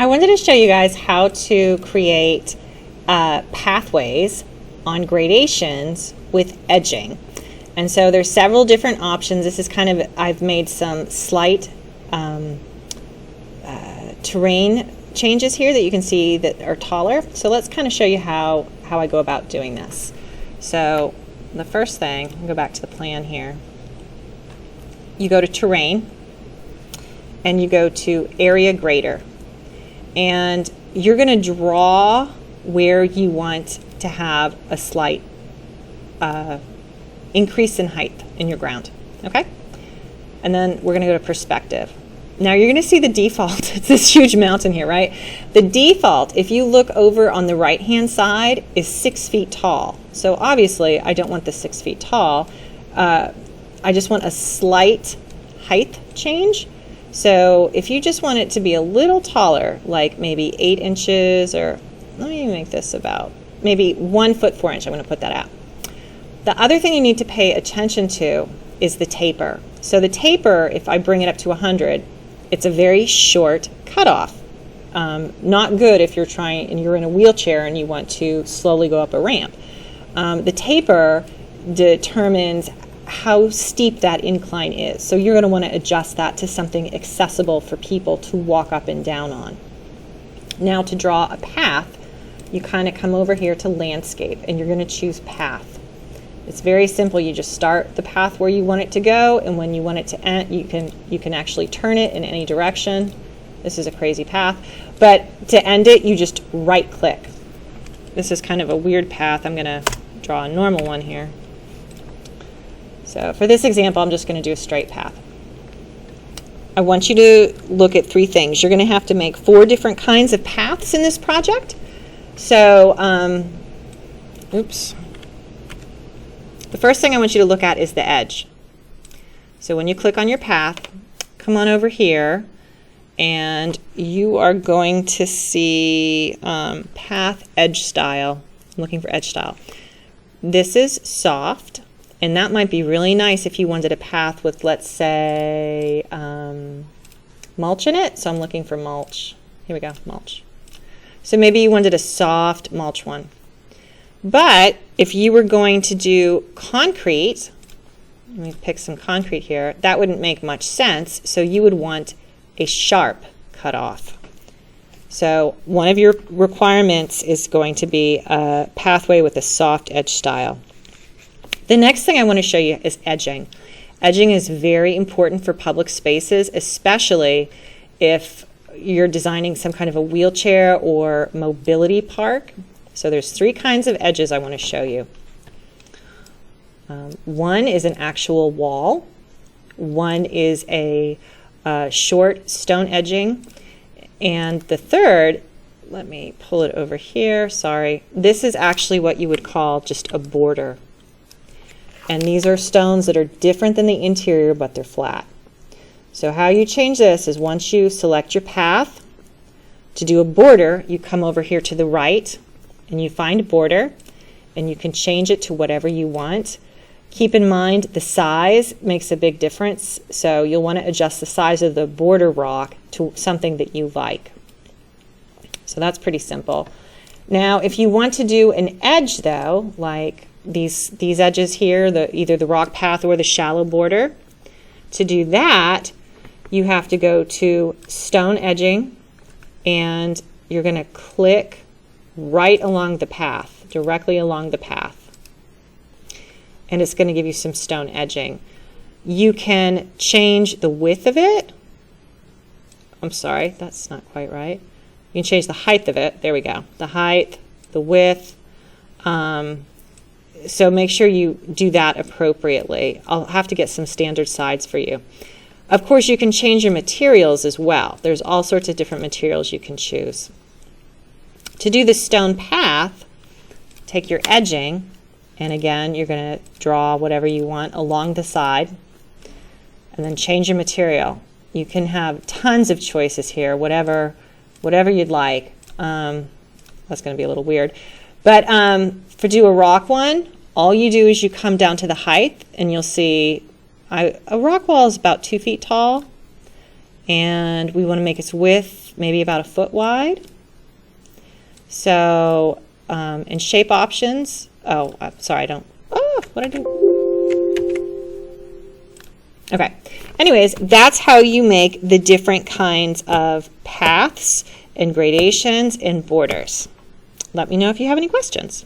I wanted to show you guys how to create pathways on gradations with edging. And so there's several different options. This is kind of, I've made some slight terrain changes here that you can see that are taller. So let's kind of show you how I go about doing this. So the first thing, I'll go back to the plan here. You go to terrain and you go to area grader. And you're going to draw where you want to have a slight increase in height in your ground, okay? And then we're going to go to perspective. Now you're going to see the default. It's this huge mountain here, right? The default, if you look over on the right-hand side, is 6 feet tall. So obviously I don't want the 6 feet tall. I just want a slight height change. So if you just want it to be a little taller, like maybe 8 inches, or let me make this about maybe 1 foot 4 inch, I'm going to put that out. The other thing you need to pay attention to is the taper. So the taper, if I bring it up to 100, it's a very short cutoff. Not good if you're trying and you're in a wheelchair and you want to slowly go up a ramp. The taper determines how steep that incline is. So you're going to want to adjust that to something accessible for people to walk up and down on. Now to draw a path, you kind of come over here to landscape and you're going to choose path. It's very simple. You just start the path where you want it to go, and when you want it to end, you can actually turn it in any direction. This is a crazy path, but to end it, you just right click. This is kind of a weird path. I'm going to draw a normal one here. So for this example, I'm just going to do a straight path. I want you to look at 3 things. You're going to have to make 4 different kinds of paths in this project. So, oops. The first thing I want you to look at is the edge. So when you click on your path, come on over here, and you are going to see path edge style. I'm looking for edge style. This is soft. And that might be really nice if you wanted a path with, let's say, mulch in it. So I'm looking for mulch. Here we go, mulch. So maybe you wanted a soft mulch one. But if you were going to do concrete, let me pick some concrete here, that wouldn't make much sense. So you would want a sharp cutoff. So one of your requirements is going to be a pathway with a soft edge style. The next thing I want to show you is edging. Edging is very important for public spaces, especially if you're designing some kind of a wheelchair or mobility park. So there's 3 kinds of edges I want to show you. One is an actual wall. One is a short stone edging. And the third, let me pull it over here, sorry. This is actually what you would call just a border. And these are stones that are different than the interior, but they're flat. So how you change this is once you select your path, to do a border, you come over here to the right and you find border, and you can change it to whatever you want. Keep in mind the size makes a big difference, so you'll want to adjust the size of the border rock to something that you like. So that's pretty simple. Now if you want to do an edge though, like these edges here, either the rock path or the shallow border, to do that you have to go to stone edging and you're going to click right along the path, directly along the path, and it's going to give you some stone edging. You can change the width of it. I'm sorry, that's not quite right. You can change the height of it. There we go. The height, the width. So make sure you do that appropriately. I'll have to get some standard sides for you. Of course, you can change your materials as well. There's all sorts of different materials you can choose. To do the stone path, take your edging, and again, you're going to draw whatever you want along the side, and then change your material. You can have tons of choices here, whatever you'd like. That's going to be a little weird. But for do a rock one, all you do is you come down to the height, and you'll see a rock wall is about 2 feet tall, and we want to make its width maybe about 1 foot wide. So in shape options, oh, I'm sorry, what did I do? Okay, anyways, that's how you make the different kinds of paths and gradations and borders. Let me know if you have any questions.